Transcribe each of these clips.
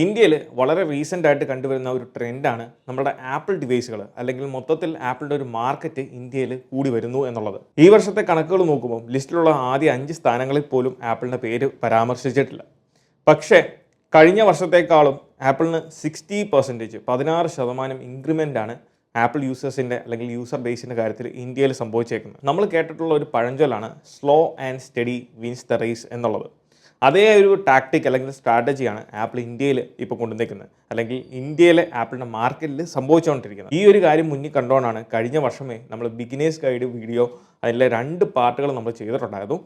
ഇന്ത്യയിൽ വളരെ റീസെൻ്റ് ആയിട്ട് കണ്ടുവരുന്ന ഒരു ട്രെൻഡാണ് നമ്മുടെ ആപ്പിൾ ഡിവൈസുകൾ അല്ലെങ്കിൽ മൊത്തത്തിൽ ആപ്പിളിൻ്റെ ഒരു മാർക്കറ്റ് ഇന്ത്യയിൽ കൂടി വരുന്നു എന്നുള്ളത്. ഈ വർഷത്തെ കണക്കുകൾ നോക്കുമ്പോൾ ലിസ്റ്റിലുള്ള ആദ്യ 5 സ്ഥാനങ്ങളിൽ പോലും ആപ്പിളിൻ്റെ പേര് പരാമർശിച്ചിട്ടില്ല. പക്ഷേ കഴിഞ്ഞ വർഷത്തേക്കാളും ആപ്പിളിന് 16% ഇൻക്രിമെൻ്റാണ് ആപ്പിൾ യൂസേഴ്സിൻ്റെ അല്ലെങ്കിൽ യൂസർ ബേസിൻ്റെ കാര്യത്തിൽ ഇന്ത്യയിൽ സംഭവിച്ചേക്കുന്നത്. നമ്മൾ കേട്ടിട്ടുള്ള ഒരു പഴഞ്ചൊല്ലാണ് slow and steady wins the race എന്നുള്ളത്. അതേ ഒരു ടാക്ടിക് അല്ലെങ്കിൽ സ്ട്രാറ്റജിയാണ് ആപ്പിൾ ഇന്ത്യയിൽ ഇപ്പോൾ കൊണ്ടുവന്നിരിക്കുന്നത്, അല്ലെങ്കിൽ ഇന്ത്യയിലെ ആപ്പിളിൻ്റെ മാർക്കറ്റിൽ സംഭവിച്ചുകൊണ്ടിരിക്കുന്നത്. ഈ ഒരു കാര്യം മുന്നിൽ കണ്ടുകൊണ്ടാണ് കഴിഞ്ഞ വർഷമേ നമ്മൾ ബിഗിനേഴ്സ് ഗൈഡ് വീഡിയോ അതിലെ 2 പാർട്ടുകൾ നമ്മൾ ചെയ്തിട്ടുണ്ടായിരുന്നു.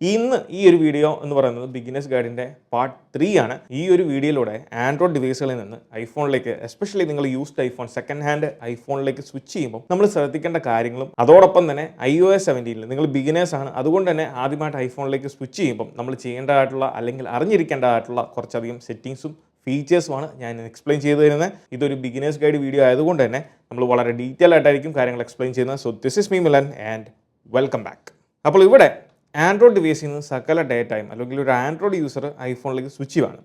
ഇന്ന് ഈ ഒരു വീഡിയോ എന്ന് പറയുന്നത് ബിഗിനേഴ്സ് ഗൈഡിൻ്റെ പാർട്ട് 3 ആണ്. ഈ ഒരു വീഡിയോയിലൂടെ ആൻഡ്രോയിഡ് ഡിവൈസുകളിൽ നിന്ന് ഐഫോണിലേക്ക്, എസ്പെഷ്യലി നിങ്ങൾ യൂസ്ഡ് ഐഫോൺ സെക്കൻഡ് ഹാൻഡ് ഐഫോണിലേക്ക് സ്വിച്ച് ചെയ്യുമ്പോൾ നമ്മൾ ശ്രദ്ധിക്കേണ്ട കാര്യങ്ങളും അതോടൊപ്പം തന്നെ iOS 17 നിങ്ങൾ ബിഗിനേഴ്സ് ആണ്, അതുകൊണ്ട് തന്നെ ആദ്യമായിട്ട് ഐഫോണിലേക്ക് സ്വിച്ച് ചെയ്യുമ്പോൾ നമ്മൾ ചെയ്യേണ്ടതായിട്ടുള്ള അല്ലെങ്കിൽ അറിഞ്ഞിരിക്കേണ്ടതായിട്ടുള്ള കുറച്ചധികം സെറ്റിങ്സും ഫീച്ചേഴ്സുമാണ് ഞാൻ എക്സ്പ്ലെയിൻ ചെയ്തു തരുന്നത്. ഇതൊരു ബിഗിനേഴ്സ് ഗൈഡ് വീഡിയോ ആയതുകൊണ്ട് തന്നെ നമ്മൾ വളരെ ഡീറ്റെയിൽ ആയിട്ടായിരിക്കും കാര്യങ്ങൾ എക്സ്പ്ലെയിൻ ചെയ്യുന്നത്. So this is me Milan and welcome back. അപ്പോൾ ഇവിടെ ആൻഡ്രോയിഡ് ഡിവൈസിൽ നിന്ന് സകല ഡേറ്റയും അല്ലെങ്കിൽ ഒരു ആൻഡ്രോയിഡ് യൂസർ ഐഫോണിലേക്ക് സ്വിച്ച് ചെയ്യുകയാണ്.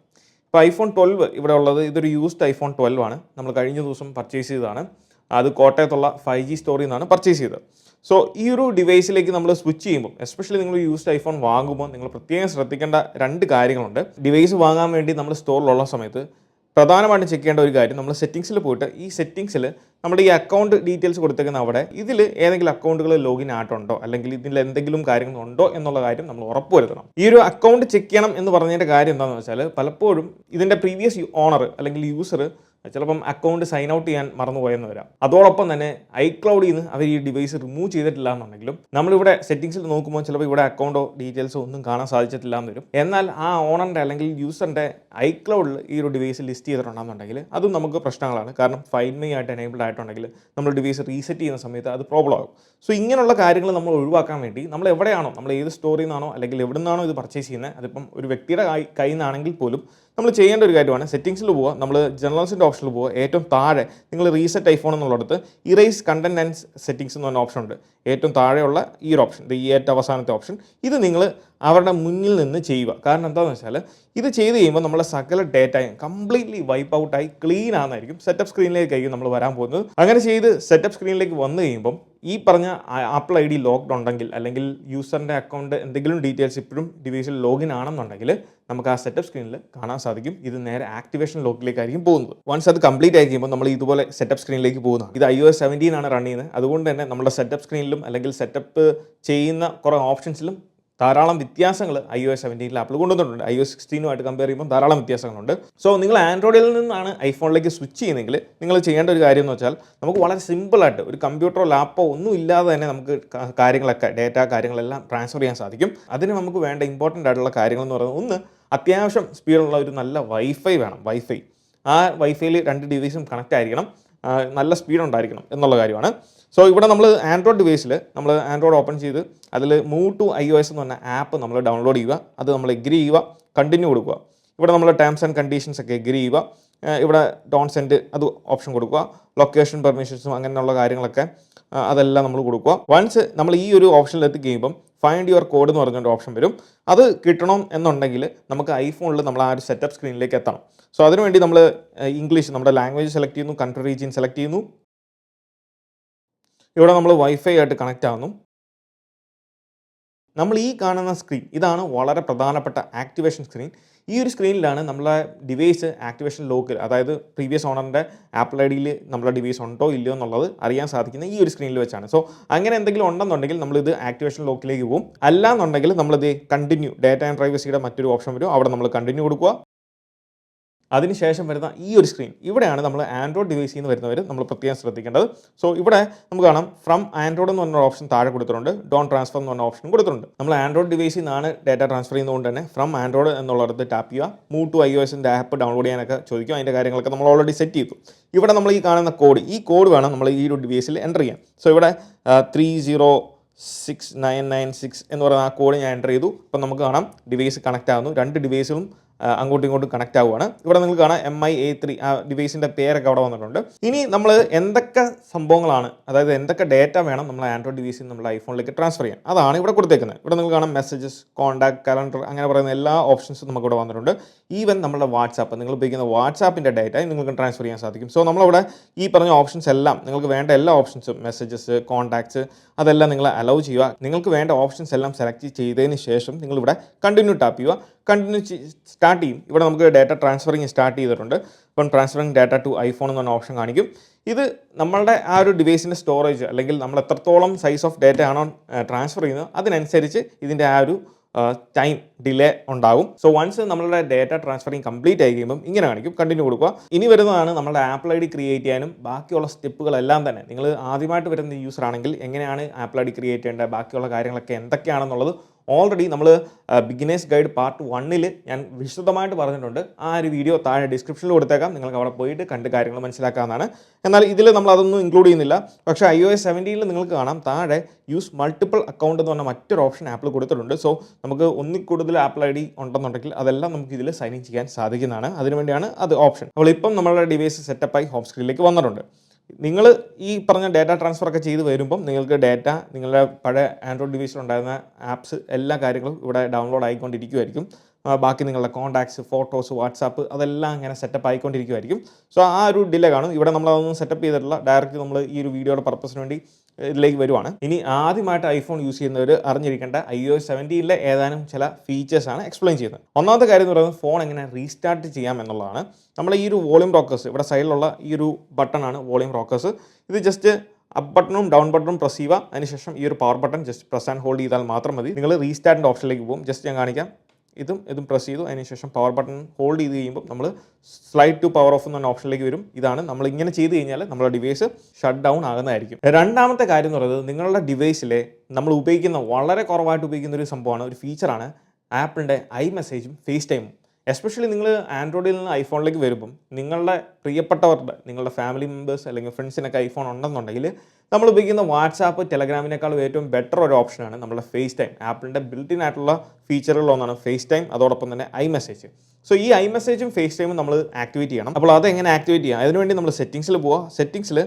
ഇപ്പോൾ iPhone 12 ഇവിടെ ഉള്ളത്, ഇതൊരു യൂസ്ഡ് iPhone 12 ആണ്. നമ്മൾ കഴിഞ്ഞ ദിവസം പർച്ചേസ് ചെയ്തതാണ്. അത് കോട്ടയത്തുള്ള 5G സ്റ്റോറിൽ നിന്നാണ് പർച്ചേസ് ചെയ്തത്. സോ ഈ ഒരു ഡിവൈസിലേക്ക് നമ്മൾ സ്വിച്ച് ചെയ്യുമ്പോൾ, എസ്പെഷ്യലി നിങ്ങൾ യൂസ്ഡ് ഐഫോൺ വാങ്ങുമ്പോൾ നിങ്ങൾ പ്രത്യേകം ശ്രദ്ധിക്കേണ്ട 2 കാര്യങ്ങളുണ്ട്. ഡിവൈസ് വാങ്ങാൻ വേണ്ടി നമ്മൾ സ്റ്റോറിലുള്ള സമയത്ത് പ്രധാനമായിട്ടും ചെക്ക് ചെയ്യേണ്ട ഒരു കാര്യം, നമ്മൾ സെറ്റിങ്സിൽ പോയിട്ട് ഈ സെറ്റിങ്സിൽ നമ്മുടെ ഈ അക്കൗണ്ട് ഡീറ്റെയിൽസ് കൊടുത്തേക്കുന്ന അവിടെ ഇതിൽ ഏതെങ്കിലും അക്കൗണ്ടുകൾ ലോഗിൻ ആയിട്ടുണ്ടോ അല്ലെങ്കിൽ ഇതിൽ എന്തെങ്കിലും കാര്യങ്ങളുണ്ടോ എന്നുള്ള കാര്യം നമ്മൾ ഉറപ്പുവരുത്തണം. ഈ ഒരു അക്കൗണ്ട് ചെക്ക് ചെയ്യണം എന്ന് പറഞ്ഞതിൻ്റെ കാര്യം എന്താണെന്ന് വെച്ചാൽ, പലപ്പോഴും ഇതിൻ്റെ പ്രീവിയസ് ഓണർ അല്ലെങ്കിൽ യൂസർ ചിലപ്പം അക്കൗണ്ട് സൈൻ ഔട്ട് ചെയ്യാൻ മറന്നുപോയെന്ന് വരാം. അതോടൊപ്പം തന്നെ ഐക്ലൗഡിൽ നിന്ന് അവർ ഈ ഡിവൈസ് റിമൂവ് ചെയ്തിട്ടില്ല എന്നുണ്ടെങ്കിലും നമ്മളിവിടെ സെറ്റിങ്സിൽ നോക്കുമ്പോൾ ചിലപ്പോൾ ഇവിടെ അക്കൗണ്ടോ ഡീറ്റെയിൽസോ ഒന്നും കാണാൻ സാധിച്ചിട്ടില്ല എന്ന് വരും. എന്നാൽ ആ ഓണറിൻ്റെ അല്ലെങ്കിൽ യൂസറിൻ്റെ ഐക്ലൗഡിൽ ഈ ഒരു ഡിവൈസ് ലിസ്റ്റ് ചെയ്തിട്ടുണ്ടെന്നുണ്ടെങ്കിൽ അതും നമുക്ക് പ്രശ്നങ്ങളാണ്. കാരണം ഫൈൻഡ് മീ ആയിട്ട് എനേബിൾഡ് ആയിട്ടുണ്ടെങ്കിൽ നമ്മൾ ഡിവൈസ് റീസെറ്റ് ചെയ്യുന്ന സമയത്ത് അത് പ്രോബ്ലം ആകും. സോ ഇങ്ങനെയുള്ള കാര്യങ്ങൾ നമ്മൾ ഒഴിവാക്കാൻ വേണ്ടി നമ്മൾ എവിടെയാണോ, നമ്മൾ ഏത് സ്റ്റോറിൽ നിന്നാണോ അല്ലെങ്കിൽ എവിടെ നിന്നാണോ ഇത് പർച്ചേസ് ചെയ്യുന്നത്, അതിപ്പം ഒരു വ്യക്തിയുടെ കയ്യിൽ നിന്നാണെങ്കിൽ പോലും നമ്മൾ ചെയ്യേണ്ട ഒരു കാര്യമാണ് സെറ്റിങ്സിൽ പോവുക, നമ്മൾ ജനറൽസിൻ്റെ ഓപ്ഷനിൽ പോവുക. ഏറ്റവും താഴെ നിങ്ങൾ റീസെറ്റ് ഐഫോൺ എന്നുള്ളിടത്ത് ഇറേസ് കണ്ടന്റ് ആൻഡ് സെറ്റിങ്സ് എന്ന് പറഞ്ഞ ഓപ്ഷൻ ഉണ്ട്. ഏറ്റവും താഴെയുള്ള ഈ ഒരു ഓപ്ഷൻ, ഈ ഏറ്റവും അവസാനത്തെ ഓപ്ഷൻ, ഇത് നിങ്ങൾ അവരുടെ മുന്നിൽ നിന്ന് ചെയ്യുക. കാരണം എന്താണെന്ന് വെച്ചാൽ ഇത് ചെയ്ത് കഴിയുമ്പോൾ നമ്മളെ സകല ഡേറ്റയും കംപ്ലീറ്റ്ലി വൈപ്പ് ഔട്ടായി ക്ലീൻ ആണെന്നായിരിക്കും സെറ്റപ്പ് സ്ക്രീനിലേക്കായിരിക്കും നമ്മൾ വരാൻ പോകുന്നത്. അങ്ങനെ ചെയ്ത് സെറ്റപ്പ് സ്ക്രീനിലേക്ക് വന്നു കഴിയുമ്പം ഈ പറഞ്ഞ ആപ്പിൾ ID ലോക്ക്ഡ് ഉണ്ടെങ്കിൽ അല്ലെങ്കിൽ യൂസറിൻ്റെ അക്കൗണ്ട് എന്തെങ്കിലും ഡീറ്റെയിൽസ് ഇപ്പോഴും ഡിവൈസിൽ ലോഗിൻ ആണെന്നുണ്ടെങ്കിൽ നമുക്ക് ആ സെറ്റപ്പ് സ്ക്രീനിൽ കാണാൻ സാധിക്കും. ഇത് നേരെ ആക്ടിവേഷൻ ലോക്കിലേക്കായിരിക്കും പോകുന്നത്. വൺസ് അത് കംപ്ലീറ്റ് ആയി കഴിയുമ്പോൾ നമ്മൾ ഇതുപോലെ സെറ്റപ്പ് സ്ക്രീനിലേക്ക് പോകുന്നതാണ്. ഇത് iOS 17 ആണ് റൺ ചെയ്യുന്നത്. അതുകൊണ്ട് തന്നെ നമ്മുടെ സെറ്റപ്പ് സ്ക്രീനിലും അല്ലെങ്കിൽ സെറ്റപ്പ് ചെയ്യുന്ന കുറേ ഓപ്ഷൻസിലും ധാരാളം വ്യത്യാസങ്ങൾ iOS 17 ആപ്പിൾ കൊണ്ടുവന്നിട്ടുണ്ട്. iOS 16 കമ്പയർ ചെയ്യുമ്പോൾ ധാരാളം വ്യത്യാസങ്ങളുണ്ട്. സോ നിങ്ങൾ ആൻഡ്രോയിഡിൽ നിന്നാണ് ഐഫോണിലേക്ക് സ്വിച്ച് ചെയ്യുന്നതെങ്കിൽ നിങ്ങൾ ചെയ്യേണ്ട ഒരു കാര്യം എന്ന് വെച്ചാൽ, നമുക്ക് വളരെ സിമ്പിളായിട്ട് ഒരു കമ്പ്യൂട്ടറോ ലാപ്പോ ഒന്നും ഇല്ലാതെ തന്നെ നമുക്ക് കാര്യങ്ങളൊക്കെ കാര്യങ്ങളെല്ലാം ട്രാൻസ്ഫർ ചെയ്യാൻ സാധിക്കും. അതിന് നമുക്ക് വേണ്ട ഇമ്പോർട്ടൻ്റ് ആയിട്ടുള്ള കാര്യങ്ങൾ എന്ന് പറയുന്നത്, ഒന്ന്, അത്യാവശ്യം സ്പീഡുള്ള ഒരു നല്ല വൈഫൈ വേണം. ആ വൈഫൈയിൽ 2 ഡിവൈസും കണക്റ്റ് ആയിരിക്കണം, നല്ല സ്പീഡ് ഉണ്ടായിരിക്കണം എന്നുള്ള കാര്യമാണ്. സോ ഇവിടെ നമ്മൾ ആൻഡ്രോയിഡ് ഡിവൈസിൽ നമ്മൾ ആൻഡ്രോയിഡ് ഓപ്പൺ ചെയ്ത് അതിൽ മൂവ് ടു iOS എന്ന് പറഞ്ഞ ആപ്പ് നമ്മൾ ഡൗൺലോഡ് ചെയ്യുക. അത് നമ്മൾ എഗ്രി ചെയ്യുക, കണ്ടിന്യൂ കൊടുക്കുക. ഇവിടെ നമ്മൾ ടേംസ് ആൻഡ് കണ്ടീഷൻസ് ഒക്കെ എഗ്രി ചെയ്യുക. ഇവിടെ ഡോണ്ട് സെൻഡ് അത് ഓപ്ഷൻ കൊടുക്കുക. ലൊക്കേഷൻ പെർമിഷൻസും അങ്ങനെയുള്ള കാര്യങ്ങളൊക്കെ അതെല്ലാം നമ്മൾ കൊടുക്കുക. വൺസ് നമ്മൾ ഈ ഒരു ഓപ്ഷനിൽ എത്തിക്കഴിയുമ്പം ഫൈൻഡ് യുവർ കോഡ് എന്ന് പറഞ്ഞൊരു ഓപ്ഷൻ വരും. അത് കിട്ടണം എന്നുണ്ടെങ്കിൽ നമുക്ക് ഐഫോണിൽ നമ്മൾ ആ ഒരു സെറ്റപ്പ് സ്ക്രീനിലേക്ക് എത്തണം. സോ അതിനുവേണ്ടി നമ്മൾ ഇംഗ്ലീഷ് നമ്മുടെ ലാംഗ്വേജ് സെലക്ട് ചെയ്യുന്നു, കൺട്രി റീജിയൻ സെലക്ട് ചെയ്യുന്നു. ഇവിടെ നമ്മൾ വൈഫൈ ആയിട്ട് കണക്റ്റ് ആവുന്നു. നമ്മൾ ഈ കാണുന്ന സ്ക്രീൻ, ഇതാണ് വളരെ പ്രധാനപ്പെട്ട ആക്ടിവേഷൻ സ്ക്രീൻ. ഈ ഒരു സ്ക്രീനിലാണ് നമ്മളെ ഡിവൈസ് ആക്ടിവേഷൻ ലോക്കിൽ, അതായത് പ്രീവിയസ് ഓണറിൻ്റെ ആപ്പിൾ IDയിൽ നമ്മളെ ഡിവൈസ് ഉണ്ടോ ഇല്ലയോ എന്നുള്ളത് അറിയാൻ സാധിക്കുന്ന ഈ ഒരു സ്ക്രീനിൽ വെച്ചാണ്. സോ അങ്ങനെ എന്തെങ്കിലും ഉണ്ടെന്നുണ്ടെങ്കിൽ നമ്മളിത് ആക്ടിവേഷൻ ലോക്കിലേക്ക് പോകും. അല്ലാന്നുണ്ടെങ്കിൽ നമ്മളിത് കണ്ടിന്യൂ, ഡേറ്റ ആൻഡ് പ്രൈവസിയുടെ മറ്റൊരു ഓപ്ഷൻ വരും, അവിടെ നമ്മൾ കണ്ടിന്യൂ കൊടുക്കുക. അതിനുശേഷം വരുന്ന ഈ ഒരു സ്ക്രീൻ, ഇവിടെയാണ് നമ്മൾ ആൻഡ്രോയിഡ് ഡിവൈസിൽ നിന്ന് വരുന്നവർ നമ്മൾ പ്രത്യേകം ശ്രദ്ധിക്കേണ്ടത്. സോ ഇവിടെ നമുക്ക് കാണാം ഫ്രം ആൻഡ്രോയിഡ് എന്ന് പറഞ്ഞ ഓപ്ഷൻ താഴെ കൊടുത്തിട്ടുണ്ട്, ഡോൺ ട്രാൻസ്ഫർ എന്ന് പറഞ്ഞ ഓപ്ഷൻ കൊടുത്തിട്ടുണ്ട്. നമ്മൾ ആൻഡ്രോയിഡ് ഡിവൈസിൽ നിന്നാണ് ഡേറ്റ ട്രാൻസ്ഫർ ചെയ്യുന്നതുകൊണ്ട് തന്നെ ഫ്രം ആൻഡ്രോയിഡ് എന്നുള്ളിടത്ത് ടാപ്പ് ചെയ്യുക. മൂവ് ടു iOSൻ്റെ ആപ്പ് ഡൗൺലോഡ് ചെയ്യാനൊക്കെ ചോദിക്കും. അതിൻ്റെ കാര്യങ്ങളൊക്കെ നമ്മൾ ഓൾറെഡി സെറ്റ് ചെയ്തു. ഇവിടെ നമ്മൾ ഈ കാണുന്ന കോഡ്, ഈ കോഡ് വേണം നമ്മൾ ഈ ഒരു ഡിവൈസിൽ എൻ്റർ ചെയ്യാൻ. സോ ഇവിടെ 306996 എന്ന് പറയുന്ന ആ കോഡ് ഞാൻ എൻ്റർ ചെയ്തു. അപ്പം നമുക്ക് കാണാം ഡിവൈസ് കണക്റ്റ് ആകുന്നു. 2 ഡിവൈസും അങ്ങോട്ടും ഇങ്ങോട്ടും കണക്റ്റ് ആവുകയാണ്. ഇവിടെ നിങ്ങൾക്ക് കാണാം MI-A3 ആ ഡിവൈസിൻ്റെ പേരൊക്കെ അവിടെ വന്നിട്ടുണ്ട്. ഇനി നമ്മൾ എന്തൊക്കെ സംഭവങ്ങളാണ്, അതായത് എന്തൊക്കെ ഡേറ്റ വേണം നമ്മൾ ആൻഡ്രോയിഡ് ഡിവൈസിൽ നിന്ന് നമ്മുടെ ഐഫോണിലേക്ക് ട്രാൻസ്ഫർ ചെയ്യാൻ, അതാണ് ഇവിടെ കൊടുത്തേക്കുന്നത്. ഇവിടെ നിങ്ങൾക്ക് കാണാം മെസ്സേജസ്, കോൺടാക്ട്, കലണ്ടർ, അങ്ങനെ പറയുന്ന എല്ലാ ഓപ്ഷൻസും നമുക്ക് ഇവിടെ വന്നിട്ടുണ്ട്. ഈവൻ നമ്മുടെ വാട്സാപ്പ്, നിങ്ങൾ ഉപയോഗിക്കുന്ന വാട്സാപ്പിൻ്റെ ഡേറ്റ നിങ്ങൾക്ക് ട്രാൻസ്ഫർ ചെയ്യാൻ സാധിക്കും. സോ നമ്മളിവിടെ ഈ പറഞ്ഞ ഓപ്ഷൻസ് എല്ലാം, നിങ്ങൾക്ക് വേണ്ട എല്ലാ ഓപ്ഷൻസും, മെസ്സേജസ്, കോൺടാക്ട്സ്, അതെല്ലാം നിങ്ങൾ അലൗ ചെയ്യുക. നിങ്ങൾക്ക് വേണ്ട ഓപ്ഷൻസ് എല്ലാം സെലക്ട് ചെയ്തതിന് ശേഷം നിങ്ങളിവിടെ കണ്ടിന്യൂ ടാപ്പ് ചെയ്യുക. കണ്ടിന്യൂ സ്റ്റാർട്ട് ചെയ്യും. ഇവിടെ നമുക്ക് ഡാറ്റ ട്രാൻസ്ഫറിങ് സ്റ്റാർട്ട് ചെയ്തിട്ടുണ്ട്. ഇപ്പം ട്രാൻസ്ഫറിങ് ഡാറ്റ ടു ഐഫോൺ എന്ന് പറഞ്ഞ ഓപ്ഷൻ കാണിക്കും. ഇത് നമ്മളുടെ ആ ഒരു ഡിവൈസിൻ്റെ സ്റ്റോറേജ് അല്ലെങ്കിൽ നമ്മൾ എത്രത്തോളം സൈസ് ഓഫ് ഡാറ്റ ആണോ ട്രാൻസ്ഫർ ചെയ്യുന്നത് അതിനനുസരിച്ച് ഇതിൻ്റെ ആ ഒരു ടൈം ഡിലേ ഉണ്ടാകും. സോ വൺസ് നമ്മളുടെ ഡാറ്റ ട്രാൻസ്ഫറിങ് കംപ്ലീറ്റ് ആയി കഴിയുമ്പോൾ ഇങ്ങനെ കാണിക്കും, കണ്ടിന്യൂ കൊടുക്കുക. ഇനി വരുന്നതാണ് നമ്മുടെ ആപ്പിൾ ID ക്രിയേറ്റ് ചെയ്യാനും ബാക്കിയുള്ള സ്റ്റെപ്പുകളെല്ലാം തന്നെ. നിങ്ങൾ ആദ്യമായിട്ട് വരുന്ന യൂസർ ആണെങ്കിൽ എങ്ങനെയാണ് ആപ്പിൾ ID ക്രിയേറ്റ് ചെയ്യേണ്ടത്, ബാക്കിയുള്ള കാര്യങ്ങളൊക്കെ എന്തൊക്കെയാണെന്നുള്ളത് ഓൾറെഡി നമ്മൾ ബിഗിനേഴ്സ് ഗൈഡ് പാർട്ട് 1 ഞാൻ വിശദമായിട്ട് പറഞ്ഞിട്ടുണ്ട്. ആ ഒരു വീഡിയോ താഴെ ഡിസ്ക്രിപ്ഷനിൽ കൊടുത്തേക്കാം, നിങ്ങൾക്ക് അവിടെ പോയിട്ട് കണ്ട് കാര്യങ്ങൾ മനസ്സിലാക്കാവുന്നതാണ്. എന്നാൽ ഇതിൽ നമ്മൾ അതൊന്നും ഇൻക്ലൂഡ് ചെയ്യുന്നില്ല. പക്ഷേ iOS 17 നിങ്ങൾക്ക് കാണാം താഴെ യൂസ് മൾട്ടിപ്പിൾ അക്കൗണ്ട് എന്ന് പറഞ്ഞ മറ്റൊരു ഓപ്ഷൻ ആപ്പിൾ കൊടുത്തിട്ടുണ്ട്. സോ നമുക്ക് ഒന്നിൽ കൂടുതൽ ആപ്പിൾ ID ഉണ്ടെന്നുണ്ടെങ്കിൽ അതെല്ലാം നമുക്ക് ഇതിൽ സൈൻ ഇൻ ചെയ്യാൻ സാധിക്കുന്നതാണ്. അതിനുവേണ്ടിയാണ് അത് ഓപ്ഷൻ. അപ്പോൾ ഇപ്പം നമ്മളുടെ ഡിവൈസ് സെറ്റപ്പായി ഹോം സ്ക്രീനിലേക്ക് വന്നിട്ടുണ്ട്. നിങ്ങൾ ഈ പറഞ്ഞ ഡാറ്റ ട്രാൻസ്ഫർ ഒക്കെ ചെയ്ത് വരുമ്പം നിങ്ങൾക്ക് ഡാറ്റ നിങ്ങളുടെ പഴയ ആൻഡ്രോയിഡ് ഡിവൈസിലുണ്ടായിരുന്ന ആപ്സ് എല്ലാ കാര്യങ്ങളും ഇവിടെ ഡൗൺലോഡ് ആയിക്കൊണ്ടിരിക്കുമായിരിക്കും. ബാക്കി നിങ്ങളുടെ കോൺടാക്ട്സ്, ഫോട്ടോസ്, വാട്സാപ്പ് അതെല്ലാം അങ്ങനെ സെറ്റപ്പ് ആയിക്കൊണ്ടിരിക്കുമായിരിക്കും. സോ ആ ഒരു ഡിലേ കാണും. ഇവിടെ നമ്മളതൊന്നും സെറ്റപ്പ് ചെയ്തിട്ടില്ല. ഡയറക്റ്റ് നമ്മൾ ഈ ഒരു വീഡിയോയുടെ പർപ്പസിന് വേണ്ടി ഇതിലേക്ക് വരുവാണ്. ഇനി ആദ്യമായിട്ട് ഐഫോൺ യൂസ് ചെയ്യുന്നവർ അറിഞ്ഞിരിക്കേണ്ട iOS 17 ഏതാനും ചില ഫീച്ചേഴ്സാണ് എക്സ്പ്ലെയിൻ ചെയ്യുന്നത്. ഒന്നാമത്തെ കാര്യം എന്ന് പറയുന്നത് ഫോൺ എങ്ങനെ റീസ്റ്റാർട്ട് ചെയ്യാം എന്നുള്ളതാണ്. നമ്മൾ ഈ ഒരു വോളിയം റോക്കേഴ്സ്, ഇവിടെ സൈഡിലുള്ള ഈ ഒരു ബട്ടണാണ് വോളിയം റോക്കേഴ്സ്. ഇത് ജസ്റ്റ് അപ്പ് ബട്ടണും ഡൗൺ ബട്ടണും പ്രസ് ചെയ്യുക. അതിനുശേഷം ഈ ഒരു power button just press and hold ചെയ്താൽ മാത്രം മതി. നിങ്ങൾ റീസ്റ്റാർട്ടിൻ്റെ ഓപ്ഷനിലേക്ക് പോകും. ജസ്റ്റ് ഞാൻ കാണിക്കാം. ഇതും പ്രസ് ചെയ്തു. അതിനുശേഷം പവർ ബട്ടൺ ഹോൾഡ് ചെയ്ത് കഴിയുമ്പോൾ നമ്മൾ സ്ലൈഡ് ടു പവർ ഓഫ് എന്ന ഓപ്ഷനിലേക്ക് വരും. ഇതാണ് നമ്മൾ ഇങ്ങനെ ചെയ്ത് കഴിഞ്ഞാൽ നമ്മുടെ ഡിവൈസ് ഷട്ട് ഡൗൺ ആകുന്നതായിരിക്കും. രണ്ടാമത്തെ കാര്യം എന്ന് പറയുന്നത് നിങ്ങളുടെ ഡിവൈസിലെ നമ്മൾ ഉപയോഗിക്കുന്ന വളരെ കുറവായിട്ട് ഉപയോഗിക്കുന്ന ഒരു സംഭവമാണ്, ഒരു ഫീച്ചറാണ് ആപ്പിളിൻ്റെ iMessageഉം ഫേസ് ടൈമും. എസ്പെഷ്യലി നിങ്ങൾ ആൻഡ്രോയിഡിൽ നിന്ന് ഐഫോണിലേക്ക് വരുമ്പം നിങ്ങളുടെ പ്രിയപ്പെട്ടവരുടെ, നിങ്ങളുടെ ഫാമിലി മെമ്പേഴ്സ് അല്ലെങ്കിൽ ഫ്രണ്ട്സിനൊക്കെ ഐഫോൺ ഉണ്ടെന്നുണ്ടെങ്കിൽ നമ്മൾ ഉപയോഗിക്കുന്ന വാട്സാപ്പ്, ടെലഗ്രാമിനേക്കാളും ഏറ്റവും ബെറ്റർ ഒരു ഓപ്ഷനാണ് നമ്മുടെ ഫേസ് ടൈം. ആപ്പിളിൻ്റെ ബിൽറ്റിൻ ആയിട്ടുള്ള ഫീച്ചറുകളൊന്നാണ് ഫേസ് ടൈം, അതോടൊപ്പം തന്നെ iMessage. സോ ഈ iMessageഉം ഫേസ് ടൈമും നമ്മൾ ആക്ടിവേറ്റ് ചെയ്യണം. അപ്പോൾ അതെങ്ങനെ ആക്ടിവേറ്റ് ചെയ്യാം? അതിനുവേണ്ടി നമ്മൾ സെറ്റിങ്സിൽ പോവുക. സെറ്റിങ്സിൽ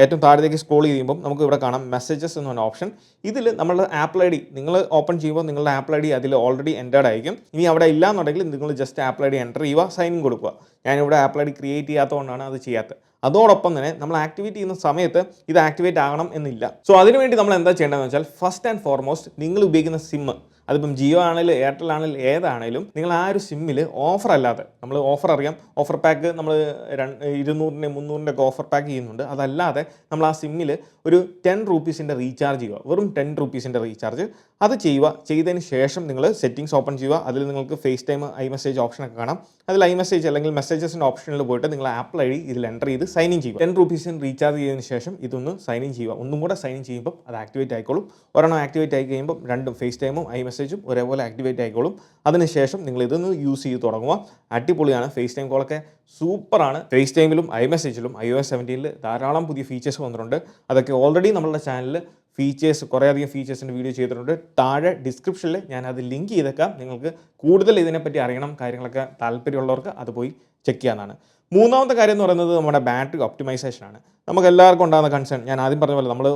ഏറ്റവും താഴത്തേക്ക് സ്ക്രോൾ ചെയ്യുമ്പോൾ നമുക്ക് ഇവിടെ കാണാം മെസ്സേജസ് എന്ന് പറഞ്ഞ ഓപ്ഷൻ. ഇതിൽ നമ്മളുടെ ആപ്പിൾ ID നിങ്ങൾ ഓപ്പൺ ചെയ്യുമ്പോൾ നിങ്ങളുടെ ആപ്പിൾ ID അതിൽ ഓൾറെഡി എൻ്റേഡ് ആയിരിക്കും. ഇനി അവിടെ ഇല്ലാന്നുണ്ടെങ്കിൽ നിങ്ങൾ ജസ്റ്റ് ആപ്പിൾ ID എൻ്റർ ചെയ്യുക, സൈൻ ഇൻ കൊടുക്കുക. ഞാനിവിടെ ആപ്പിൾ ID ക്രിയേറ്റ് ചെയ്യാത്തതുകൊണ്ടാണ് അത് ചെയ്യാത്തത്. അതോടൊപ്പം തന്നെ നമ്മൾ ആക്ടിവേറ്റ് ചെയ്യുന്ന സമയത്ത് ഇത് ആക്ടിവേറ്റ് ആകണം എന്നില്ല. സോ അതിനുവേണ്ടി നമ്മൾ എന്താ ചെയ്യേണ്ടതെന്ന് വെച്ചാൽ ഫസ്റ്റ് ആൻഡ് ഫോർമോസ്റ്റ് നിങ്ങൾ ഉപയോഗിക്കുന്ന സിം, അതിപ്പം ജിയോ ആണെങ്കിലും എയർടെൽ ആണെങ്കിലും ഏതാണെങ്കിലും നിങ്ങൾ ആ ഒരു സിമ്മിൽ ഓഫർ അല്ലാതെ, നമ്മൾ ഓഫർ അറിയാം, ഓഫർ പാക്ക് നമ്മൾ 200-ൻ്റെ 300-ൻ്റെ ഒക്കെ ഓഫർ പാക്ക് ചെയ്യുന്നുണ്ട്. അതല്ലാതെ നമ്മൾ ആ സിമ്മിൽ ഒരു 10 രൂപീസിൻ്റെ റീചാർജ് ചെയ്യുക, വെറും 10 രൂപീസിൻ്റെ റീചാർജ് അത് ചെയ്യുക. ചെയ്തതിന് ശേഷം നിങ്ങൾ സെറ്റിങ്സ് ഓപ്പൺ ചെയ്യുക. അതിൽ നിങ്ങൾക്ക് ഫേസ് ടൈം, iMessage ഓപ്ഷനൊക്കെ കാണാം. അതിൽ iMessage അല്ലെങ്കിൽ മെസ്സേജസിൻ്റെ ഓപ്ഷനിൽ പോയിട്ട് നിങ്ങൾ ആപ്പിൾ ID ഇതിൽ എൻ്റർ ചെയ്ത് സൈൻ ഇൻ ചെയ്യുക. 10 രൂപീസിന് റീചാർജ് ചെയ്തതിന് ശേഷം ഇതൊന്ന് സൈൻ ഇൻ ചെയ്യുക. ഒന്നും കൂടെ സൈൻ ഇൻ ചെയ്യുമ്പോൾ അത് ആക്ടിവേറ്റ് ആയിക്കോളും. ഒരെണ്ണം ആക്ടിവേറ്റ് ആയി കഴിയുമ്പോൾ രണ്ടും ഫേസ് ടൈമും iMessageഉം ഒരേപോലെ ആക്ടിവേറ്റ് ആയിക്കോളും. അതിനുശേഷം നിങ്ങൾ ഇതൊന്ന് യൂസ് ചെയ്ത് തുടങ്ങുക. അടിപൊളിയാണ്. ഫേസ് ടൈം കോളൊക്കെ സൂപ്പറാണ്. ഫേസ് ടൈമിലും iMessageലും iOS 17 ധാരാളം പുതിയ ഫീച്ചേഴ്സ് വന്നിട്ടുണ്ട്. അതൊക്കെ ഓൾറെഡി നമ്മളുടെ ചാനലിൽ ഫീച്ചേഴ്സ്, കുറേയധികം ഫീച്ചേഴ്സിൻ്റെ വീഡിയോ ചെയ്തിട്ടുണ്ട്. താഴെ ഡിസ്ക്രിപ്ഷനിൽ ഞാനത് ലിങ്ക് ചെയ്തേക്കാം. നിങ്ങൾക്ക് കൂടുതൽ ഇതിനെപ്പറ്റി അറിയണം, കാര്യങ്ങളൊക്കെ താല്പര്യമുള്ളവർക്ക് അത് പോയി ചെക്ക് ചെയ്യാനാണ്. മൂന്നാമത്തെ കാര്യം എന്ന് പറയുന്നത് നമ്മുടെ ബാറ്ററി ഒപ്റ്റിമൈസേഷനാണ്. നമുക്ക് എല്ലാവർക്കും ഉണ്ടാകുന്ന കൺസേൺ, ഞാൻ ആദ്യം പറഞ്ഞ പോലെ നമ്മൾ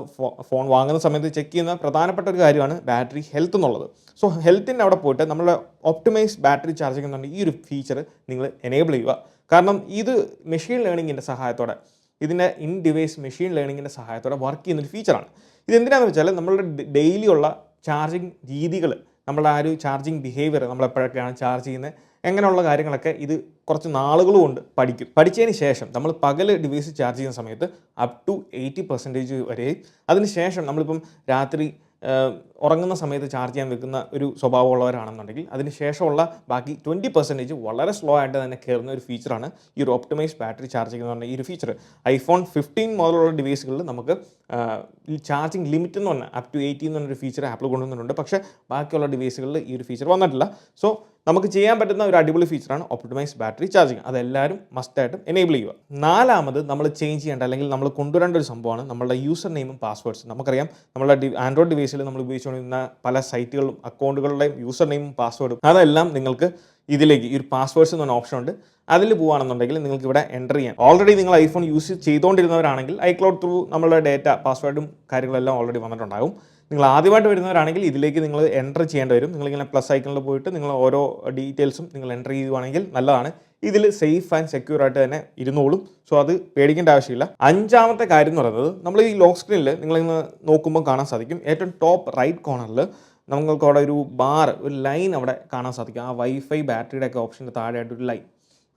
ഫോൺ വാങ്ങുന്ന സമയത്ത് ചെക്ക് ചെയ്യുന്ന പ്രധാനപ്പെട്ട ഒരു കാര്യമാണ് ബാറ്ററി ഹെൽത്ത് എന്നുള്ളത്. സോ ഹെൽത്തിൻ്റെ അവിടെ പോയിട്ട് നമ്മുടെ ഒപ്റ്റിമൈസ് ബാറ്ററി ചാർജിംഗ് എന്നുണ്ട് ഈ ഒരു ഫീച്ചർ നിങ്ങൾ എനേബിൾ ചെയ്യുക. കാരണം ഇത് മെഷീൻ ലേണിങ്ങിൻ്റെ സഹായത്തോടെ, ഇതിൻ്റെ ഇൻ ഡിവൈസ് മെഷീൻ ലേണിങ്ങിൻ്റെ സഹായത്തോടെ വർക്ക് ചെയ്യുന്നൊരു ഫീച്ചറാണ്. ഇതെന്തിനാണെന്ന് വെച്ചാൽ നമ്മളുടെ ഡെയിലി ഉള്ള ചാർജിങ് രീതികൾ, നമ്മളുടെ ആ ഒരു ചാർജിങ് ബിഹേവിയർ, നമ്മളെപ്പോഴൊക്കെയാണ് ചാർജ് ചെയ്യുന്നത്, എങ്ങനെയുള്ള കാര്യങ്ങളൊക്കെ ഇത് കുറച്ച് നാളുകൾ കൊണ്ട് പഠിക്കും. പഠിച്ചതിന് ശേഷം നമ്മൾ പകൽ ഡിവൈസ് ചാർജ് ചെയ്യുന്ന സമയത്ത് അപ് ടു 80% വരെ, അതിനുശേഷം നമ്മളിപ്പം രാത്രി ഉറങ്ങുന്ന സമയത്ത് ചാർജ് ചെയ്യാൻ വെക്കുന്ന ഒരു സ്വഭാവമുള്ളവരാണെന്നുണ്ടെങ്കിൽ അതിന് ശേഷമുള്ള ബാക്കി 20% വളരെ സ്ലോ ആയിട്ട് തന്നെ കയറുന്ന ഒരു ഫീച്ചറാണ് ഈ ഒരു ഒപ്റ്റിമൈസ് ബാറ്ററി ചാർജിംഗ് എന്ന് പറഞ്ഞാൽ ഈ ഒരു ഫീച്ചർ. iPhone 15 മുതലുള്ള ഡിവൈസുകളിൽ നമുക്ക് ഈ ചാർജിങ് ലിമിറ്റ് എന്ന് പറഞ്ഞാൽ അപ് ടു 80 എന്ന് പറഞ്ഞൊരു ഫീച്ചർ ആപ്പിൾ കൊണ്ടുവന്നിട്ടുണ്ട്. പക്ഷേ ബാക്കിയുള്ള ഡിവൈസുകളിൽ ഈ ഒരു ഫീച്ചർ വന്നിട്ടില്ല. സോ നമുക്ക് ചെയ്യാൻ പറ്റുന്ന ഒരു അടിപൊളി ഫീച്ചറാണ് ഒപ്റ്റിമൈസ് ബാറ്ററി ചാർജിങ്. അതെല്ലാവരും മസ്റ്റായിട്ടും എനേബിൾ ചെയ്യുക. നാലാമത് നമ്മൾ ചേഞ്ച് ചെയ്യേണ്ട അല്ലെങ്കിൽ നമ്മൾ കൊണ്ടുവരേണ്ട ഒരു സംഭവമാണ് നമ്മളുടെ യൂസർ നെയിമും പാസ്വേഡ്സ്. നമുക്കറിയാം നമ്മളുടെ ആൻഡ്രോയിഡ് ഡിവൈസിൽ നമ്മൾ ഉപയോഗിച്ചുകൊണ്ടിരുന്ന പല സൈറ്റുകളും അക്കൗണ്ടുകളുടെയും യൂസർ നെയിമും പാസ്വേഡും അതെല്ലാം നിങ്ങൾക്ക് ഇതിലേക്ക് ഈ ഒരു പാസ്വേഡ്സ് എന്ന് പറഞ്ഞ ഓപ്ഷൻ ഉണ്ട്. അതിൽ പോവുകയാണെന്നുണ്ടെങ്കിൽ നിങ്ങൾക്ക് ഇവിടെ എൻ്റർ ചെയ്യാം. ഓൾറെഡി നിങ്ങൾ ഐഫോൺ യൂസ് ചെയ്തുകൊണ്ടിരുന്നവരാണെങ്കിൽ ഐക്ലൗഡ് ത്രൂ നമ്മളുടെ ഡേറ്റ പാസ്വേഡും കാര്യങ്ങളെല്ലാം ഓൾറെഡി വന്നിട്ടുണ്ടാകും. നിങ്ങൾ ആദ്യമായിട്ട് വരുന്നവരാണെങ്കിൽ ഇതിലേക്ക് നിങ്ങൾ എൻ്റർ ചെയ്യേണ്ടി വരും. നിങ്ങളിങ്ങനെ പ്ലസ് ഐക്കണിൽ പോയിട്ട് നിങ്ങൾ ഓരോ ഡീറ്റെയിൽസും നിങ്ങൾ എൻ്റർ ചെയ്യുവാണെങ്കിൽ നല്ലതാണ്. ഇതിൽ സേഫ് ആൻഡ് സെക്യൂർ ആയിട്ട് തന്നെ ഇരുന്നോളും. സോ അത് പേടിക്കേണ്ട ആവശ്യമില്ല. അഞ്ചാമത്തെ കാര്യം എന്ന് പറയുന്നത് നമ്മൾ ഈ ലോക്ക് സ്ക്രീനിൽ നിങ്ങളിന്ന് നോക്കുമ്പോൾ കാണാൻ സാധിക്കും ഏറ്റവും ടോപ്പ് റൈറ്റ് കോർണറിൽ നമുക്ക് അവിടെ ഒരു ബാർ, ഒരു ലൈൻ അവിടെ കാണാൻ സാധിക്കും. ആ വൈഫൈ ബാറ്ററിയുടെ ഒക്കെ ഓപ്ഷൻ്റെ താഴെയായിട്ട് ഒരു ലൈൻ.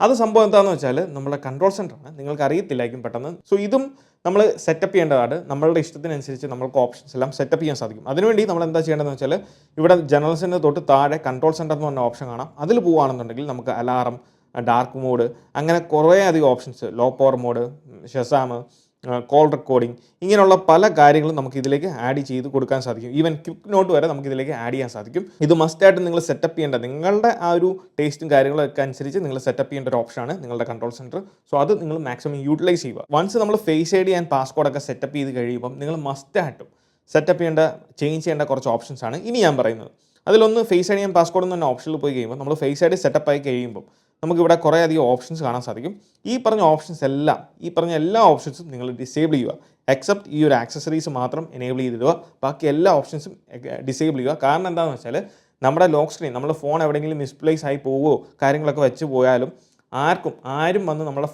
അത് സംഭവം എന്താണെന്ന് വെച്ചാൽ നമ്മുടെ കൺട്രോൾ സെൻ്ററാണ്. നിങ്ങൾക്ക് അറിയത്തില്ലായിരിക്കും പെട്ടെന്ന്. സോ ഇതും നമ്മൾ സെറ്റപ്പ് ചെയ്യേണ്ടതാണ്. നമ്മളുടെ ഇഷ്ടത്തിനനുസരിച്ച് നമ്മൾക്ക് ഓപ്ഷൻസ് എല്ലാം സെറ്റപ്പ് ചെയ്യാൻ സാധിക്കും. അതിനുവേണ്ടി നമ്മൾ എന്താ ചെയ്യേണ്ടതെന്ന് വെച്ചാൽ ഇവിടെ ജനറൽ സെൻ്റർ തൊട്ട് താഴെ കൺട്രോൾ സെൻ്റർ എന്ന് പറഞ്ഞ ഓപ്ഷൻ കാണാം. അതിൽ പോവുകയാണെന്നുണ്ടെങ്കിൽ നമുക്ക് അലാറം, ഡാർക്ക് മോഡ്, അങ്ങനെ കുറേ അധികം options, low power mode, Shazam, call recording, ഇങ്ങനെയുള്ള പല കാര്യങ്ങളും നമുക്ക് ഇതിലേക്ക് ആഡ് ചെയ്ത് കൊടുക്കാൻ സാധിക്കും. ഈവൻ ക്വിക്ക് നോട്ട് വരെ നമുക്ക് ഇതിലേക്ക് ആഡ് ചെയ്യാൻ സാധിക്കും. ഇത് മസ്റ്റായിട്ട് നിങ്ങൾ സെറ്റപ്പ് ചെയ്യേണ്ട, നിങ്ങളുടെ ആ ഒരു ടേസ്റ്റും കാര്യങ്ങളൊക്കെ അനുസരിച്ച് നിങ്ങൾ സെറ്റപ്പ് ചെയ്യേണ്ട ഒരു ഓപ്ഷനാണ് നിങ്ങളുടെ കൺട്രോൾ സെൻറ്റർ. സോ അത് നിങ്ങൾ മാക്സിമം യൂട്ടിലൈസ് ചെയ്യുക. വൺസ് നമ്മൾ ഫേസ് ഐ ഡി ആൻഡ് പാസ്കോഡൊക്കെ സെറ്റപ്പ് ചെയ്ത് കഴിയുമ്പം നിങ്ങൾ മസ്റ്റായിട്ടും സെറ്റപ്പ് ചെയ്യേണ്ട, ചേഞ്ച് ചെയ്യേണ്ട കുറച്ച് ഓപ്ഷൻസ് ആണ് ഇനി ഞാൻ പറയുന്നത്. അതിലൊന്ന് face I D and passcode എന്ന് പറഞ്ഞ ഓപ്ഷനിൽ പോയി കഴിയുമ്പോൾ നമ്മൾ ഫേസ് ഐ ഡി സെറ്റപ്പ് ആയി കഴിയുമ്പോൾ നമുക്കിവിടെ കുറേ അധികം ഓപ്ഷൻസ് കാണാൻ സാധിക്കും. ഈ പറഞ്ഞ എല്ലാ ഓപ്ഷൻസും നിങ്ങൾ ഡിസേബിൾ ചെയ്യുക. എക്സെപ്റ്റ് ഈ ഒരു ആക്സസറീസ് മാത്രം എനേബിൾ ചെയ്തിടുക. ബാക്കി എല്ലാ ഓപ്ഷൻസും ഡിസേബിൾ ചെയ്യുക. കാരണം എന്താണെന്ന് വെച്ചാൽ നമ്മുടെ ലോക്ക് സ്ക്രീൻ, നമ്മുടെ ഫോൺ എവിടെയെങ്കിലും മിസ്പ്ലേസ് ആയി പോവുകയോ കാര്യങ്ങളൊക്കെ വെച്ച് പോയാലും ആരും വന്ന് നമ്മളെ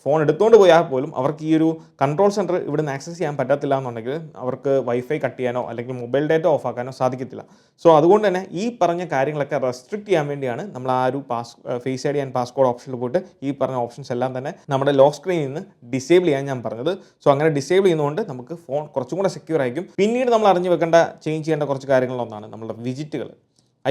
ഫോൺ എടുത്തുകൊണ്ട് പോയാൽ പോലും അവർക്ക് ഈ ഒരു കൺട്രോൾ സെൻറ്റർ ഇവിടെ നിന്ന് ആക്സസ് ചെയ്യാൻ പറ്റത്തില്ല എന്നുണ്ടെങ്കിൽ അവർക്ക് വൈഫൈ കട്ട് ചെയ്യാനോ അല്ലെങ്കിൽ മൊബൈൽ ഡേറ്റ ഓഫ് ആക്കാനോ സാധിക്കത്തില്ല. സോ അതുകൊണ്ട് തന്നെ ഈ പറഞ്ഞ കാര്യങ്ങളൊക്കെ റെസ്ട്രിക്റ്റ് ചെയ്യാൻ വേണ്ടിയാണ് നമ്മൾ ആ ഒരു face I D and passcode ഓപ്ഷനിൽ പോയിട്ട് ഈ പറഞ്ഞ ഓപ്ഷൻസ് എല്ലാം തന്നെ നമ്മുടെ ലോക്ക് സ്ക്രീനിൽ നിന്ന് ഡിസേബിൾ ചെയ്യാൻ ഞാൻ പറഞ്ഞത്. സോ അങ്ങനെ ഡിസേബിൾ ചെയ്യുന്നതുകൊണ്ട് നമുക്ക് ഫോൺ കുറച്ചും കൂടെ സെക്യൂർ ആയിരിക്കും. പിന്നീട് നമ്മൾ അറിഞ്ഞു വെക്കേണ്ട, ചേഞ്ച് ചെയ്യേണ്ട കുറച്ച് കാര്യങ്ങളൊന്നാണ് നമ്മുടെ വിജിറ്റുകൾ.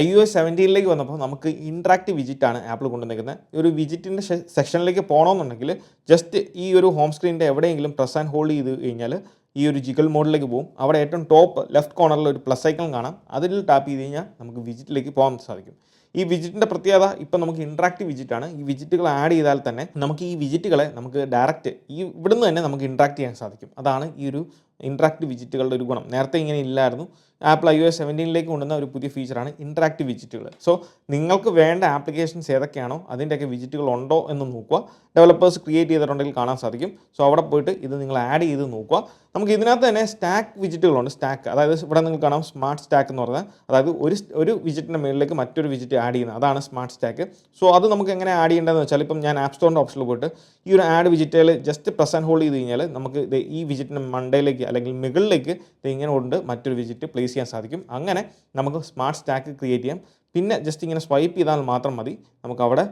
iOS 17 വന്നപ്പോൾ നമുക്ക് ഇൻട്രാക്റ്റീവ് വിജിറ്റാണ് ആപ്പിൾ കൊണ്ടുവന്നിരിക്കുന്നത്. ഈ ഒരു വിജിറ്റിൻ്റെ സെക്ഷനിലേക്ക് പോകണമെന്നുണ്ടെങ്കിൽ ജസ്റ്റ് ഈ ഒരു ഹോം സ്ക്രീനിൻ്റെ എവിടെയെങ്കിലും പ്രസ് ആൻഡ് ഹോൾഡ് ചെയ്ത് കഴിഞ്ഞാൽ ഈ ഒരു ജിഗിൾ മോഡിലേക്ക് പോകും. അവിടെ ഏറ്റവും ടോപ്പ് ലെഫ്റ്റ് കോർണറിൽ ഒരു പ്ലസ് ഐക്കൺ കാണാം. അതിൽ ടാപ്പ് ചെയ്ത് കഴിഞ്ഞാൽ നമുക്ക് വിജിറ്റിലേക്ക് പോകാൻ സാധിക്കും. ഈ വിജിറ്റിൻ്റെ പ്രത്യേകത ഇപ്പം നമുക്ക് ഇൻട്രാക്റ്റീവ് വിജിറ്റാണ്. ഈ വിജിറ്റുകൾ ആഡ് ചെയ്താൽ തന്നെ നമുക്ക് ഈ വിജിറ്റുകളെ നമുക്ക് ഡയറക്റ്റ് ഇവിടുന്ന് തന്നെ നമുക്ക് ഇൻട്രാക്ട് ചെയ്യാൻ സാധിക്കും. അതാണ് ഈ ഒരു ഇൻട്രാക്റ്റീവ് വിജിറ്റുകളുടെ ഒരു ഗുണം. നേരത്തെ ഇങ്ങനെ ഇല്ലായിരുന്നു. ആപ്പിൾ iOS 17 കൊണ്ടുവന്ന ഒരു പുതിയ ഫീച്ചറാണ് ഇൻട്രാക്റ്റീവ് വിജിറ്റുകൾ. സോ നിങ്ങൾക്ക് വേണ്ട ആപ്ലിക്കേഷൻസ് ഏതൊക്കെയാണോ അതിൻ്റെയൊക്കെ വിജിറ്റുകൾ ഉണ്ടോ എന്ന് നോക്കുക. ഡെവലപ്പേഴ്സ് ക്രിയേറ്റ് ചെയ്തിട്ടുണ്ടെങ്കിൽ കാണാൻ സാധിക്കും. സോ അവിടെ പോയിട്ട് ഇത് നിങ്ങൾ ആഡ് ചെയ്ത് നോക്കുക. നമുക്ക് ഇതിനകത്ത് തന്നെ സ്റ്റാക്ക് വിജിറ്റുകളുണ്ട്. സ്റ്റാക്ക്, അതായത് ഇവിടെ നിങ്ങൾക്ക് കാണാം സ്മാർട്ട് സ്റ്റാക്ക് എന്ന് പറഞ്ഞാൽ, അതായത് ഒരു വിജിറ്റിൻ്റെ മുകളിലേക്ക് മറ്റൊരു വിജിറ്റ് ആഡ് ചെയ്യുന്നത്, അതാണ് സ്മാർട്ട് സ്റ്റാക്ക്. സോ അത് നമുക്ക് എങ്ങനെ ആഡ് ചെയ്യേണ്ടതെന്ന് വെച്ചാൽ, ഇപ്പം ഞാൻ ആപ്പ് സ്റ്റോറിൻ്റെ ഓപ്ഷനിൽ പോയിട്ട് ഈ ഒരു ആഡ് വിജിറ്റിൽ ജസ്റ്റ് പ്രസ് ആൻഡ് ഹോൾഡ് ചെയ്ത് കഴിഞ്ഞാൽ നമുക്ക് ഈ വിജിറ്റിൻ്റെ മണ്ടയിലേക്ക് അല്ലെങ്കിൽ മുകളിലേക്ക് ഇങ്ങനെ കൊണ്ട് മറ്റൊരു വിജിറ്റ് പ്ലേസ് ചെയ്യാൻ സാധിക്കും. അങ്ങനെ നമുക്ക് സ്മാർട്ട് സ്റ്റാക്ക് ക്രിയേറ്റ് ചെയ്യാം. പിന്നെ ജസ്റ്റ് ഇങ്ങനെ സ്വൈപ്പ് ചെയ്താൽ മാത്രം മതി. നമുക്ക് അവിടെ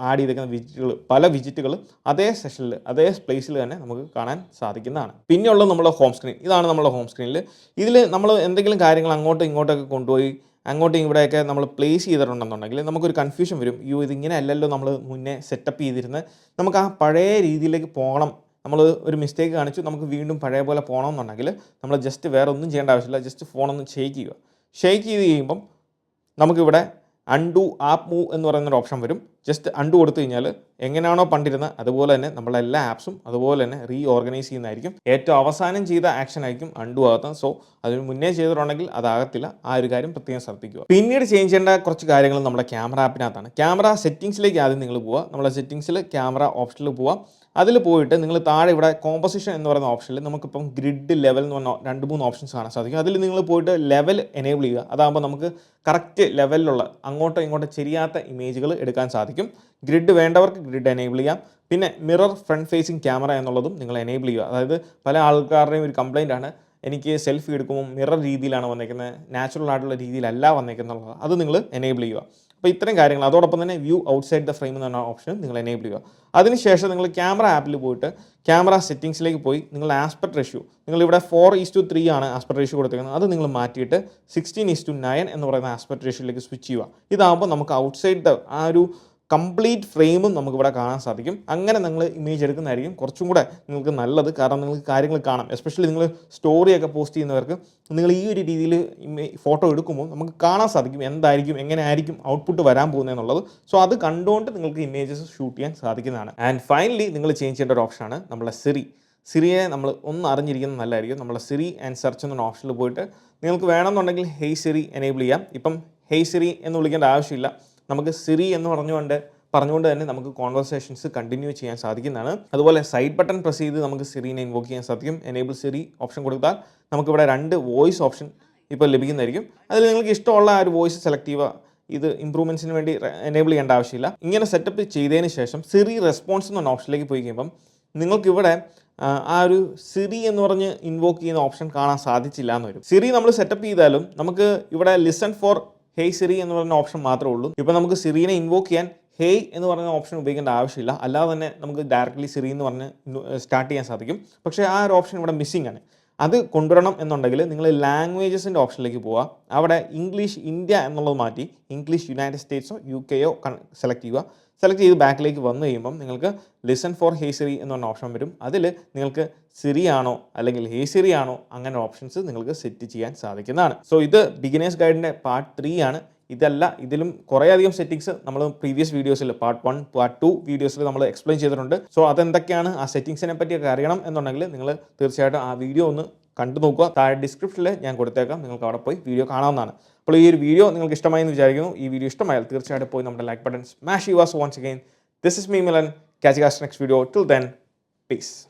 ആഡ് ചെയ്തേക്കുന്ന പല വിജിറ്റുകൾ അതേ സെഷനിൽ, അതേ പ്ലേസിൽ തന്നെ നമുക്ക് കാണാൻ സാധിക്കുന്നതാണ്. പിന്നെയുള്ളത് നമ്മുടെ ഹോം സ്ക്രീൻ. ഇതാണ് നമ്മുടെ ഹോം സ്ക്രീനിൽ. ഇതിൽ നമ്മൾ എന്തെങ്കിലും കാര്യങ്ങൾ അങ്ങോട്ടും ഇങ്ങോട്ടൊക്കെ കൊണ്ടുപോയി അങ്ങോട്ടും ഇവിടെയൊക്കെ നമ്മൾ പ്ലേസ് ചെയ്തിട്ടുണ്ടെന്നുണ്ടെങ്കിൽ നമുക്കൊരു കൺഫ്യൂഷൻ വരും. ഇതിങ്ങനെ അല്ലല്ലോ നമ്മൾ മുന്നേ സെറ്റപ്പ് ചെയ്തിരുന്നത്, നമുക്ക് ആ പഴയ രീതിയിലേക്ക് പോകണം. നമ്മൾ ഒരു മിസ്റ്റേക്ക് കാണിച്ചു, നമുക്ക് വീണ്ടും പഴയ പോലെ പോകണമെന്നുണ്ടെങ്കിൽ നമ്മൾ ജസ്റ്റ് വേറെ ഒന്നും ചെയ്യേണ്ട ആവശ്യമില്ല. ജസ്റ്റ് ഫോണൊന്ന് ഷെയ്ക്ക് ചെയ്യുക. ഷെയ്ക്ക് ചെയ്ത് കഴിയുമ്പം നമുക്കിവിടെ അൺഡു ആപ്പ് മൂവ് എന്ന് പറയുന്നൊരു ഓപ്ഷൻ വരും. ജസ്റ്റ് അൺഡു കൊടുത്തു കഴിഞ്ഞാൽ എങ്ങനെയാണോ പണ്ടിരുന്നത് അതുപോലെ തന്നെ നമ്മളെ എല്ലാ ആപ്സും അതുപോലെ തന്നെ ഓർഗനൈസ് ചെയ്യുന്നതായിരിക്കും. ഏറ്റവും അവസാനം ചെയ്ത ആക്ഷൻ ആയിരിക്കും അൺഡു ആകുന്നത്. സോ അതിന് മുന്നേ ചെയ്തിട്ടുണ്ടെങ്കിൽ അതാകത്തില്ല. ആ ഒരു കാര്യം പ്രത്യേകം ശ്രദ്ധിക്കുക. പിന്നീട് ചേഞ്ച് ചെയ്യേണ്ട കുറച്ച് കാര്യങ്ങൾ നമ്മുടെ ക്യാമറ ആപ്പിനകത്താണ്. ക്യാമറ സെറ്റിംഗ്സിലേക്ക് ആദ്യം നിങ്ങൾ പോവുക. നമ്മുടെ സെറ്റിംഗ്സിൽ ക്യാമറ ഓപ്ഷനിൽ പോവുക. അതിൽ പോയിട്ട് നിങ്ങൾ താഴെ ഇവിടെ കോമ്പോസിഷൻ എന്ന് പറയുന്ന ഓപ്ഷനിൽ നമുക്കിപ്പം ഗ്രിഡ്, ലെവൽ എന്ന് പറഞ്ഞ 2-3 ഓപ്ഷൻസ് കാണാൻ സാധിക്കും. അതിൽ നിങ്ങൾ പോയിട്ട് ലെവൽ എനേബിൾ ചെയ്യുക. അതാകുമ്പോൾ നമുക്ക് കറക്റ്റ് ലെവലിലുള്ള അങ്ങോട്ടോ ഇങ്ങോട്ടോ ചെരിയാത്ത ഇമേജുകൾ എടുക്കാൻ സാധിക്കും. ഗ്രിഡ് വേണ്ടവർക്ക് ഗ്രിഡ് എനേബിൾ ചെയ്യാം. പിന്നെ മിറർ ഫ്രണ്ട് ഫേസിങ് ക്യാമറ എന്നുള്ളതും നിങ്ങൾ എനേബിൾ ചെയ്യുക. അതായത് പല ആൾക്കാരുടെയും ഒരു കംപ്ലയിൻ്റ് ആണ്, എനിക്ക് സെൽഫി എടുക്കുമ്പോൾ മിറർ രീതിയിലാണ് വന്നേക്കുന്നത്, നാച്ചുറൽ ആയിട്ടുള്ള രീതിയിലല്ല വന്നേക്കുന്നുള്ളത്. അത് നിങ്ങൾ എനേബിൾ ചെയ്യുക. അപ്പോൾ ഇത്തരം കാര്യങ്ങൾ, അതോടൊപ്പം തന്നെ വ്യൂ ഔട്ട്സൈഡ് ദ ഫ്രെയിം എന്ന് പറഞ്ഞ ഓപ്ഷൻ നിങ്ങൾ എനേബിൾ ചെയ്യുക. അതിനുശേഷം നിങ്ങൾ ക്യാമറ ആപ്പിൽ പോയിട്ട് ക്യാമറ സെറ്റിംഗ്സിലേക്ക് പോയി നിങ്ങൾ ആസ്പെക്ട് റേഷ്യോ, നിങ്ങളിവിടെ 4:3 ആണ് ആസ്പെക്ട് റേഷ്യോ കൊടുത്തിരിക്കുന്നത്. അത് നിങ്ങൾ മാറ്റിയിട്ട് 16:9 എന്ന് പറയുന്ന ആസ്പെക്ട് റേഷ്യോയിലേക്ക് സ്വിച്ച് ചെയ്യുക. ഇതാകുമ്പോൾ നമുക്ക് ഔട്ട്സൈഡ് ദ ആ ഒരു കംപ്ലീറ്റ് ഫ്രെയിമും നമുക്കിവിടെ കാണാൻ സാധിക്കും. അങ്ങനെ നിങ്ങൾ ഇമേജ് എടുക്കുന്നതായിരിക്കും കുറച്ചും കൂടെ നിങ്ങൾക്ക് നല്ലത്. കാരണം നിങ്ങൾക്ക് കാര്യങ്ങൾ കാണാം. എസ്പെഷ്യലി നിങ്ങൾ സ്റ്റോറിയൊക്കെ പോസ്റ്റ് ചെയ്യുന്നവർക്ക് നിങ്ങൾ ഈ ഒരു രീതിയിൽ ഫോട്ടോ എടുക്കുമ്പോൾ നമുക്ക് കാണാൻ സാധിക്കും എന്തായിരിക്കും, എങ്ങനെയായിരിക്കും ഔട്ട്പുട്ട് വരാൻ പോകുന്നതെന്നുള്ളത്. സോ അത് കണ്ടുകൊണ്ട് നിങ്ങൾക്ക് ഇമേജസ് ഷൂട്ട് ചെയ്യാൻ സാധിക്കുന്നതാണ്. ആൻഡ് ഫൈനലി നിങ്ങൾ ചേഞ്ച് ചെയ്യേണ്ട ഒരു ഓപ്ഷനാണ് നമ്മളെ സിറിയെ നമ്മൾ ഒന്ന് അറിഞ്ഞിരിക്കുന്നത് നല്ലതായിരിക്കും. നമ്മളെ സിറി ആൻഡ് സെർച്ച് എന്ന ഓപ്ഷനിൽ പോയിട്ട് നിങ്ങൾക്ക് വേണമെന്നുണ്ടെങ്കിൽ ഹേയ് സിറി എനേബിൾ ചെയ്യാം. ഇപ്പം ഹേയ് സിറി എന്ന് വിളിക്കേണ്ട ആവശ്യമില്ല. നമുക്ക് സിറി എന്ന് പറഞ്ഞുകൊണ്ട് തന്നെ നമുക്ക് കോൺവെർസേഷൻസ് കണ്ടിന്യൂ ചെയ്യാൻ സാധിക്കുന്നതാണ്. അതുപോലെ സൈഡ് ബട്ടൺ പ്രസ് ചെയ്ത് നമുക്ക് സിറിനെ ഇൻവോക്ക് ചെയ്യാൻ സാധിക്കും. എനേബിൾ സിറി ഓപ്ഷൻ കൊടുത്താൽ നമുക്കിവിടെ 2 വോയിസ് ഓപ്ഷൻ ഇപ്പോൾ ലഭിക്കുന്നതായിരിക്കും. അതിൽ നിങ്ങൾക്ക് ഇഷ്ടമുള്ള ആ ഒരു വോയിസ് സെലക്ട് ചെയ്യുക. ഇത് ഇംപ്രൂവ്മെൻറ്റ്സിന് വേണ്ടി എനേബിൾ ചെയ്യേണ്ട ആവശ്യമില്ല. ഇങ്ങനെ സെറ്റപ്പ് ചെയ്തതിന് ശേഷം സിറി റെസ്പോൺസ് എന്ന ഓപ്ഷനിലേക്ക് പോയി കഴിയുമ്പം നിങ്ങൾക്കിവിടെ ആ ഒരു സിറി എന്ന് പറഞ്ഞ് ഇൻവോക്ക് ചെയ്യുന്ന ഓപ്ഷൻ കാണാൻ സാധിച്ചില്ല എന്ന് വരും. സിറി നമ്മൾ സെറ്റപ്പ് ചെയ്താലും നമുക്ക് ഇവിടെ ലിസൺ ഫോർ ഹേയ് സിറി എന്ന് പറയുന്ന ഓപ്ഷൻ മാത്രമേ ഉള്ളൂ. ഇപ്പോൾ നമുക്ക് സിറിനെ ഇൻവോക്ക് ചെയ്യാൻ ഹേയ് എന്ന് പറയുന്ന ഓപ്ഷൻ ഉപയോഗിക്കേണ്ട ആവശ്യമില്ല. അല്ലാതെ തന്നെ നമുക്ക് ഡയറക്റ്റ്ലി സിറി എന്ന് പറഞ്ഞ് സ്റ്റാർട്ട് ചെയ്യാൻ സാധിക്കും. പക്ഷേ ആ ഒരു ഓപ്ഷൻ ഇവിടെ മിസ്സിംഗ് ആണ്. അത് കൊണ്ടുവരണം എന്നുണ്ടെങ്കിൽ നിങ്ങൾ ലാംഗ്വേജസിൻ്റെ ഓപ്ഷനിലേക്ക് പോവുക. അവിടെ ഇംഗ്ലീഷ് ഇന്ത്യ എന്നുള്ളത് മാറ്റി ഇംഗ്ലീഷ് യുണൈറ്റഡ് സ്റ്റേറ്റ്സോ UK സെലക്ട് ചെയ്യുക. സെലക്ട് ചെയ്ത് ബാക്കിലേക്ക് വന്നു കഴിയുമ്പം നിങ്ങൾക്ക് ലിസൺ ഫോർ ഹേ സിറി എന്ന് പറഞ്ഞ ഓപ്ഷൻ വരും. അതിൽ നിങ്ങൾക്ക് സിറി ആണോ അല്ലെങ്കിൽ ഹേ സിറി ആണോ അങ്ങനെ ഓപ്ഷൻസ് നിങ്ങൾക്ക് സെറ്റ് ചെയ്യാൻ സാധിക്കുന്നതാണ്. സോ ഇത് ബിഗിനേഴ്സ് ഗൈഡിൻ്റെ പാർട്ട് 3 ആണ്. ഇതല്ല, ഇതിലും കുറേയധികം സെറ്റിങ്സ് നമ്മൾ പ്രീവിയസ് വീഡിയോസിൽ പാർട്ട് 1 പാർട്ട് 2 വീഡിയോസിൽ നമ്മൾ എക്സ്പ്ലെയിൻ ചെയ്തിട്ടുണ്ട്. സോ അതെന്തൊക്കെയാണ്, ആ സെറ്റിങ്സിനെ പറ്റിയൊക്കെ അറിയണം എന്നുണ്ടെങ്കിൽ നിങ്ങൾ തീർച്ചയായിട്ടും ആ വീഡിയോ ഒന്ന് കണ്ടു നോക്കുക. താഴെ ഡിസ്ക്രിപ്ഷനിൽ ഞാൻ കൊടുത്തേക്കാം, നിങ്ങൾക്ക് അവിടെ പോയി വീഡിയോ കാണാവുന്നതാണ്. അപ്പോൾ ഈ ഒരു വീഡിയോ നിങ്ങൾക്ക് ഇഷ്ടമായി എന്ന് വിചാരിക്കുന്നു. ഈ വീഡിയോ ഇഷ്ടമായാൽ തീർച്ചയായിട്ടും പോയി നമ്മുടെ ലൈക്ക് ബട്ടൺ സ്മാഷ് ചെയ്യുക. So once again, this is me Milan. Catch you guys next video. Till then, peace.